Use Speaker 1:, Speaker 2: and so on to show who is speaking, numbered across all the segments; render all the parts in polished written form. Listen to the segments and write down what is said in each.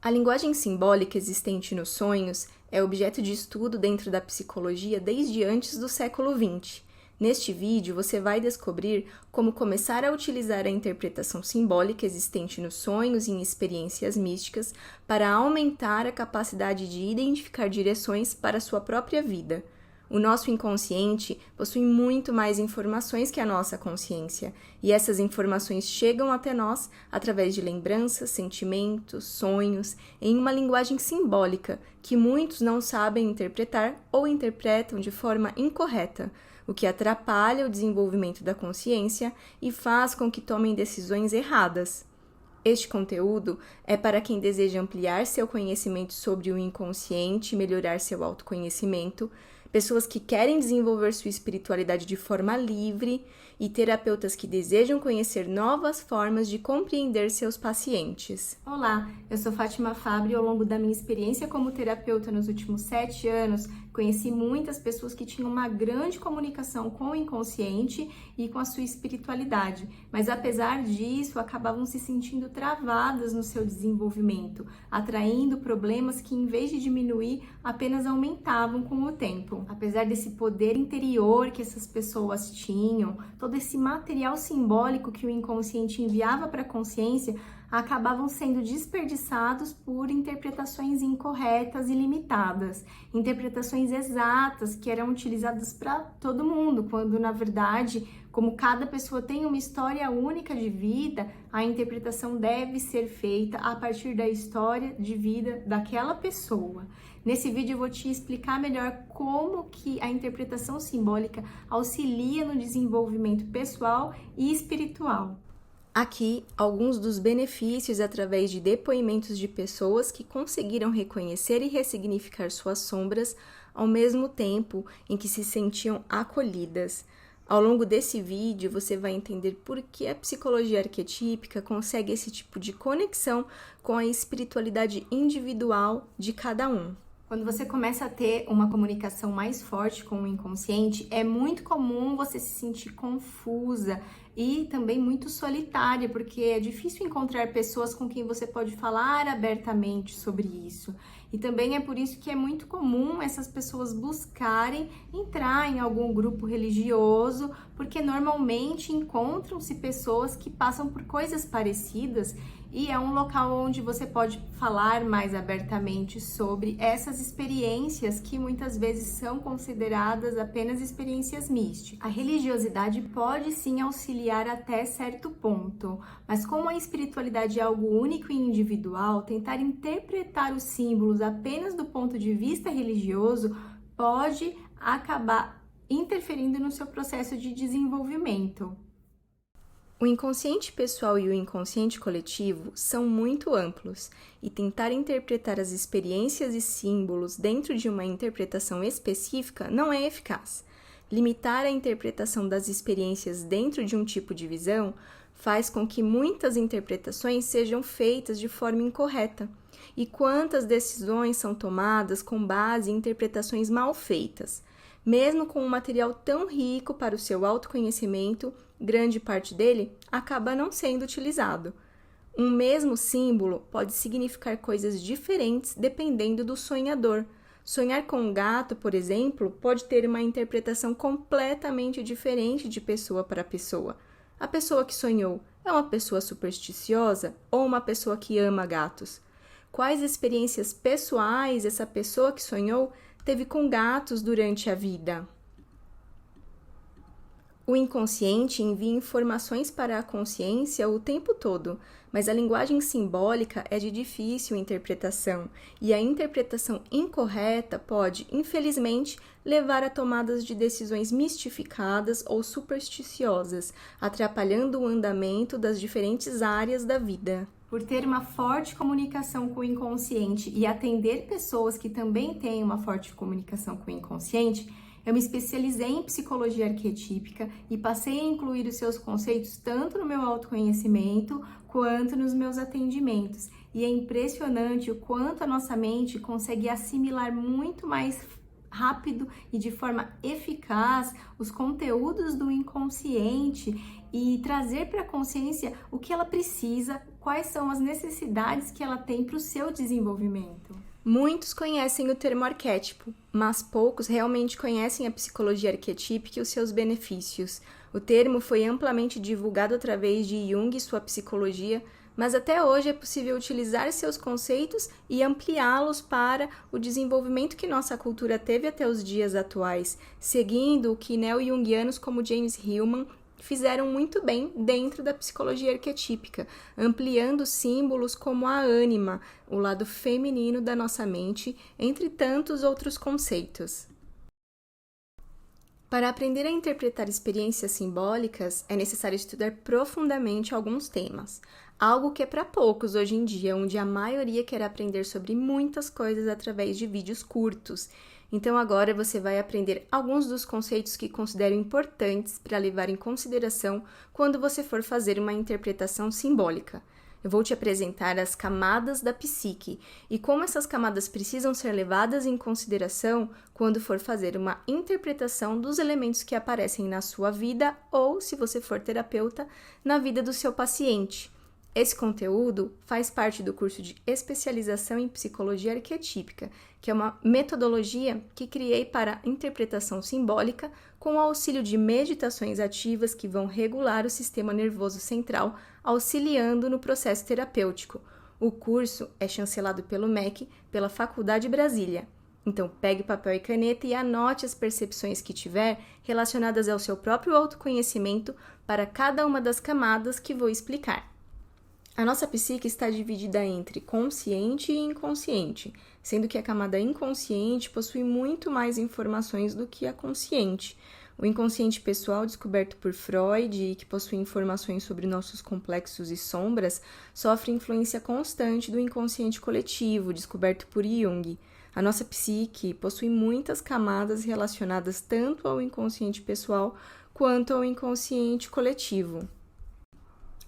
Speaker 1: A linguagem simbólica existente nos sonhos é objeto de estudo dentro da psicologia desde antes do século XX. Neste vídeo, você vai descobrir como começar a utilizar a interpretação simbólica existente nos sonhos e em experiências místicas para aumentar a capacidade de identificar direções para a sua própria vida. O nosso inconsciente possui muito mais informações que a nossa consciência, e essas informações chegam até nós através de lembranças, sentimentos, sonhos, em uma linguagem simbólica que muitos não sabem interpretar ou interpretam de forma incorreta, o que atrapalha o desenvolvimento da consciência e faz com que tomem decisões erradas. Este conteúdo é para quem deseja ampliar seu conhecimento sobre o inconsciente e melhorar seu autoconhecimento, pessoas que querem desenvolver sua espiritualidade de forma livre e terapeutas que desejam conhecer novas formas de compreender seus pacientes. Olá, eu sou Fátima Fabri e ao longo da minha experiência como terapeuta nos últimos 7 anos, conheci muitas pessoas que tinham uma grande comunicação com o inconsciente e com a sua espiritualidade, mas apesar disso, acabavam se sentindo travadas no seu desenvolvimento, atraindo problemas que, em vez de diminuir, apenas aumentavam com o tempo. Apesar desse poder interior que essas pessoas tinham, todo esse material simbólico que o inconsciente enviava para a consciência, acabavam sendo desperdiçados por interpretações incorretas e limitadas, interpretações exatas que eram utilizadas para todo mundo, quando na verdade, como cada pessoa tem uma história única de vida, a interpretação deve ser feita a partir da história de vida daquela pessoa. Nesse vídeo eu vou te explicar melhor como que a interpretação simbólica auxilia no desenvolvimento pessoal e espiritual. Aqui, alguns dos benefícios através de depoimentos de pessoas que conseguiram reconhecer e ressignificar suas sombras ao mesmo tempo em que se sentiam acolhidas. Ao longo desse vídeo, você vai entender por que a psicologia arquetípica consegue esse tipo de conexão com a espiritualidade individual de cada um. Quando você começa a ter uma comunicação mais forte com o inconsciente, é muito comum você se sentir confusa e também muito solitária, porque é difícil encontrar pessoas com quem você pode falar abertamente sobre isso. E também é por isso que é muito comum essas pessoas buscarem entrar em algum grupo religioso, porque normalmente encontram-se pessoas que passam por coisas parecidas e é um local onde você pode falar mais abertamente sobre essas experiências que muitas vezes são consideradas apenas experiências místicas. A religiosidade pode sim auxiliar até certo ponto, mas como a espiritualidade é algo único e individual, tentar interpretar os símbolos apenas do ponto de vista religioso pode acabar interferindo no seu processo de desenvolvimento. O inconsciente pessoal e o inconsciente coletivo são muito amplos, e tentar interpretar as experiências e símbolos dentro de uma interpretação específica não é eficaz. Limitar a interpretação das experiências dentro de um tipo de visão faz com que muitas interpretações sejam feitas de forma incorreta. E quantas decisões são tomadas com base em interpretações mal feitas? Mesmo com um material tão rico para o seu autoconhecimento, grande parte dele acaba não sendo utilizado. Um mesmo símbolo pode significar coisas diferentes dependendo do sonhador. Sonhar com um gato, por exemplo, pode ter uma interpretação completamente diferente de pessoa para pessoa. A pessoa que sonhou é uma pessoa supersticiosa ou uma pessoa que ama gatos? Quais experiências pessoais essa pessoa que sonhou teve com gatos durante a vida? O inconsciente envia informações para a consciência o tempo todo, mas a linguagem simbólica é de difícil interpretação, e a interpretação incorreta pode, infelizmente, levar a tomadas de decisões mistificadas ou supersticiosas, atrapalhando o andamento das diferentes áreas da vida. Por ter uma forte comunicação com o inconsciente e atender pessoas que também têm uma forte comunicação com o inconsciente, eu me especializei em psicologia arquetípica e passei a incluir os seus conceitos tanto no meu autoconhecimento quanto nos meus atendimentos. E é impressionante o quanto a nossa mente consegue assimilar muito mais rápido e de forma eficaz os conteúdos do inconsciente e trazer para a consciência o que ela precisa, Quais são as necessidades que ela tem para o seu desenvolvimento? Muitos conhecem o termo arquétipo, mas poucos realmente conhecem a psicologia arquetípica e os seus benefícios. O termo foi amplamente divulgado através de Jung e sua psicologia, mas até hoje é possível utilizar seus conceitos e ampliá-los para o desenvolvimento que nossa cultura teve até os dias atuais, seguindo o que neo-jungianos como James Hillman fizeram muito bem dentro da psicologia arquetípica, ampliando símbolos como a ânima, o lado feminino da nossa mente, entre tantos outros conceitos. Para aprender a interpretar experiências simbólicas, é necessário estudar profundamente alguns temas, algo que é para poucos hoje em dia, onde a maioria quer aprender sobre muitas coisas através de vídeos curtos. Então agora você vai aprender alguns dos conceitos que considero importantes para levar em consideração quando você for fazer uma interpretação simbólica. Eu vou te apresentar as camadas da psique e como essas camadas precisam ser levadas em consideração quando for fazer uma interpretação dos elementos que aparecem na sua vida ou, se você for terapeuta, na vida do seu paciente. Esse conteúdo faz parte do curso de especialização em psicologia arquetípica, que é uma metodologia que criei para interpretação simbólica com o auxílio de meditações ativas que vão regular o sistema nervoso central, auxiliando no processo terapêutico. O curso é chancelado pelo MEC, pela Faculdade Brasília. Então, pegue papel e caneta e anote as percepções que tiver relacionadas ao seu próprio autoconhecimento para cada uma das camadas que vou explicar. A nossa psique está dividida entre consciente e inconsciente, sendo que a camada inconsciente possui muito mais informações do que a consciente. O inconsciente pessoal, descoberto por Freud e que possui informações sobre nossos complexos e sombras, sofre influência constante do inconsciente coletivo, descoberto por Jung. A nossa psique possui muitas camadas relacionadas tanto ao inconsciente pessoal quanto ao inconsciente coletivo.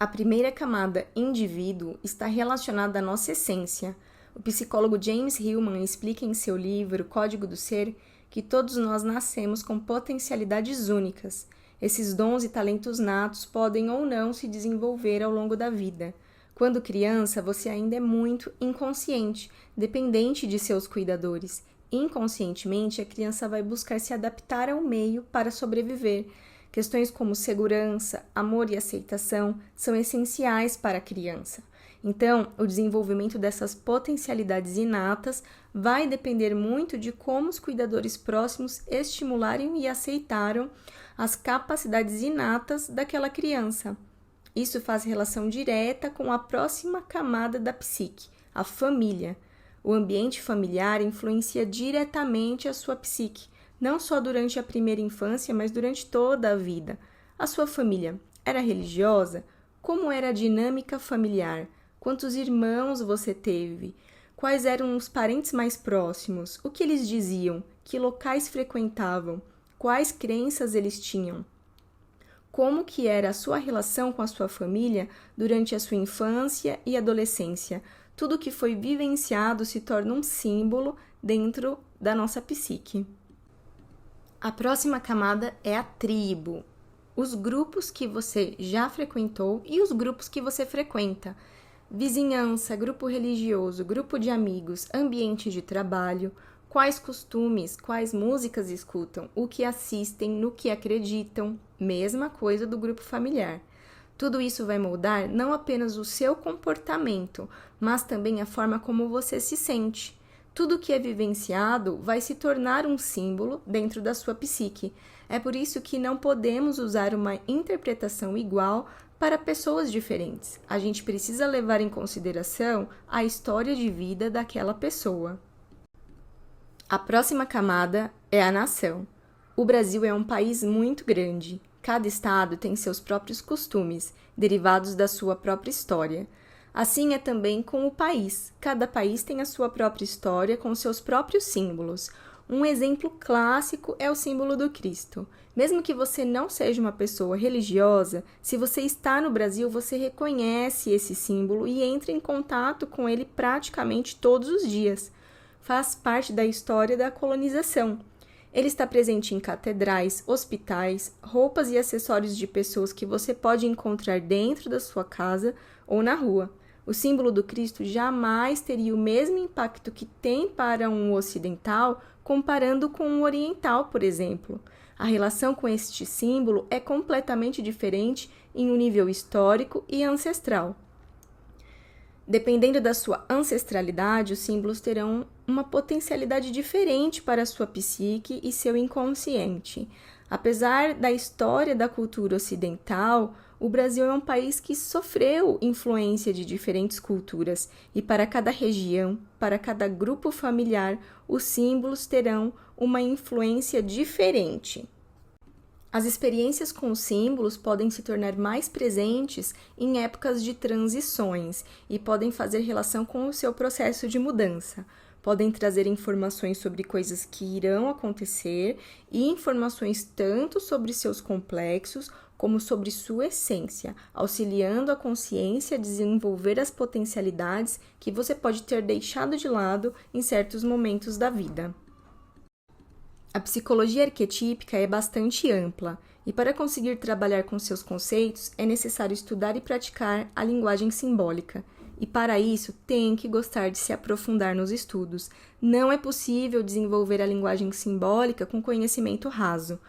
Speaker 1: A primeira camada, indivíduo, está relacionada à nossa essência. O psicólogo James Hillman explica em seu livro Código do Ser que todos nós nascemos com potencialidades únicas. Esses dons e talentos natos podem ou não se desenvolver ao longo da vida. Quando criança, você ainda é muito inconsciente, dependente de seus cuidadores. Inconscientemente, a criança vai buscar se adaptar ao meio para sobreviver. Questões como segurança, amor e aceitação são essenciais para a criança. Então, o desenvolvimento dessas potencialidades inatas vai depender muito de como os cuidadores próximos estimularem e aceitaram as capacidades inatas daquela criança. Isso faz relação direta com a próxima camada da psique, a família. O ambiente familiar influencia diretamente a sua psique, não só durante a primeira infância, mas durante toda a vida. A sua família era religiosa? Como era a dinâmica familiar? Quantos irmãos você teve? Quais eram os parentes mais próximos? O que eles diziam? Que locais frequentavam? Quais crenças eles tinham? Como que era a sua relação com a sua família durante a sua infância e adolescência? Tudo que foi vivenciado se torna um símbolo dentro da nossa psique. A próxima camada é a tribo, os grupos que você já frequentou e os grupos que você frequenta. Vizinhança, grupo religioso, grupo de amigos, ambiente de trabalho, quais costumes, quais músicas escutam, o que assistem, no que acreditam, mesma coisa do grupo familiar. Tudo isso vai moldar não apenas o seu comportamento, mas também a forma como você se sente. Tudo que é vivenciado vai se tornar um símbolo dentro da sua psique. É por isso que não podemos usar uma interpretação igual para pessoas diferentes. A gente precisa levar em consideração a história de vida daquela pessoa. A próxima camada é a nação. O Brasil é um país muito grande. Cada estado tem seus próprios costumes, derivados da sua própria história. Assim é também com o país. Cada país tem a sua própria história com seus próprios símbolos. Um exemplo clássico é o símbolo do Cristo. Mesmo que você não seja uma pessoa religiosa, se você está no Brasil, você reconhece esse símbolo e entra em contato com ele praticamente todos os dias. Faz parte da história da colonização. Ele está presente em catedrais, hospitais, roupas e acessórios de pessoas que você pode encontrar dentro da sua casa ou na rua. O símbolo do Cristo jamais teria o mesmo impacto que tem para um ocidental comparando com um oriental, por exemplo. A relação com este símbolo é completamente diferente em um nível histórico e ancestral. Dependendo da sua ancestralidade, os símbolos terão uma potencialidade diferente para a sua psique e seu inconsciente. Apesar da história da cultura ocidental, o Brasil é um país que sofreu influência de diferentes culturas e para cada região, para cada grupo familiar, os símbolos terão uma influência diferente. As experiências com símbolos podem se tornar mais presentes em épocas de transições e podem fazer relação com o seu processo de mudança. Podem trazer informações sobre coisas que irão acontecer e informações tanto sobre seus complexos como sobre sua essência, auxiliando a consciência a desenvolver as potencialidades que você pode ter deixado de lado em certos momentos da vida. A psicologia arquetípica é bastante ampla e, para conseguir trabalhar com seus conceitos, é necessário estudar e praticar a linguagem simbólica. E, para isso, tem que gostar de se aprofundar nos estudos. Não é possível desenvolver a linguagem simbólica com conhecimento raso.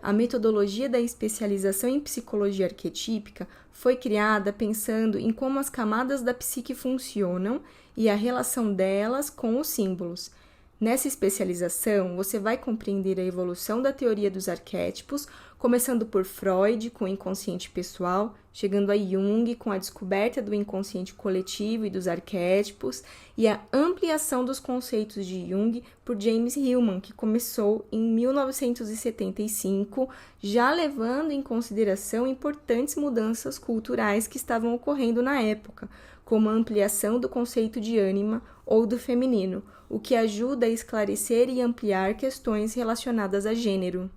Speaker 1: A metodologia da especialização em psicologia arquetípica foi criada pensando em como as camadas da psique funcionam e a relação delas com os símbolos. Nessa especialização, você vai compreender a evolução da teoria dos arquétipos, começando por Freud, com o inconsciente pessoal, chegando a Jung, com a descoberta do inconsciente coletivo e dos arquétipos, e a ampliação dos conceitos de Jung por James Hillman, que começou em 1975, já levando em consideração importantes mudanças culturais que estavam ocorrendo na época, como a ampliação do conceito de ânima ou do feminino, o que ajuda a esclarecer e ampliar questões relacionadas a gênero.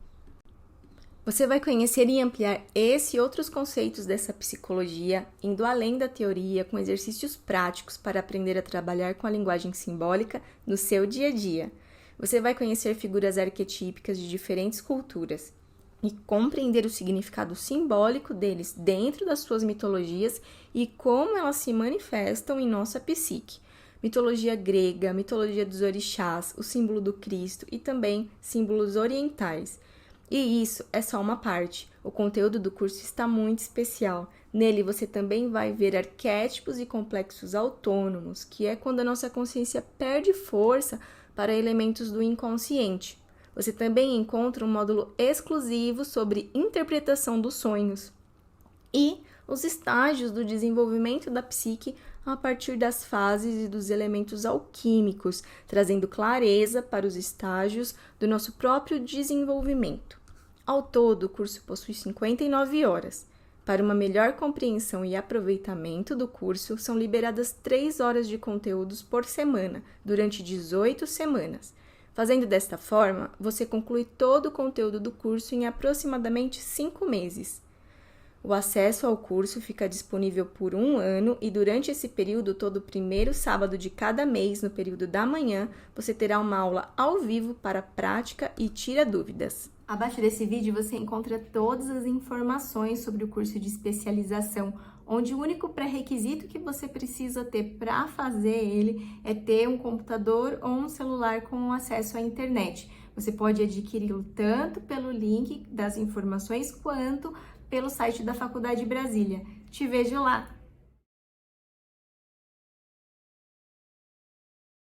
Speaker 1: Você vai conhecer e ampliar esse e outros conceitos dessa psicologia, indo além da teoria, com exercícios práticos para aprender a trabalhar com a linguagem simbólica no seu dia a dia. Você vai conhecer figuras arquetípicas de diferentes culturas e compreender o significado simbólico deles dentro das suas mitologias e como elas se manifestam em nossa psique. Mitologia grega, mitologia dos orixás, o símbolo do Cristo e também símbolos orientais. E isso é só uma parte. O conteúdo do curso está muito especial. Nele você também vai ver arquétipos e complexos autônomos, que é quando a nossa consciência perde força para elementos do inconsciente. Você também encontra um módulo exclusivo sobre interpretação dos sonhos e os estágios do desenvolvimento da psique a partir das fases e dos elementos alquímicos, trazendo clareza para os estágios do nosso próprio desenvolvimento. Ao todo, o curso possui 59 horas. Para uma melhor compreensão e aproveitamento do curso, são liberadas 3 horas de conteúdos por semana, durante 18 semanas. Fazendo desta forma, você conclui todo o conteúdo do curso em aproximadamente 5 meses. O acesso ao curso fica disponível por 1 ano e durante esse período, todo primeiro sábado de cada mês, no período da manhã, você terá uma aula ao vivo para prática e tira dúvidas. Abaixo desse vídeo você encontra todas as informações sobre o curso de especialização, onde o único pré-requisito que você precisa ter para fazer ele é ter um computador ou um celular com acesso à internet. Você pode adquiri-lo tanto pelo link das informações quanto pelo site da Faculdade Brasília. Te vejo lá!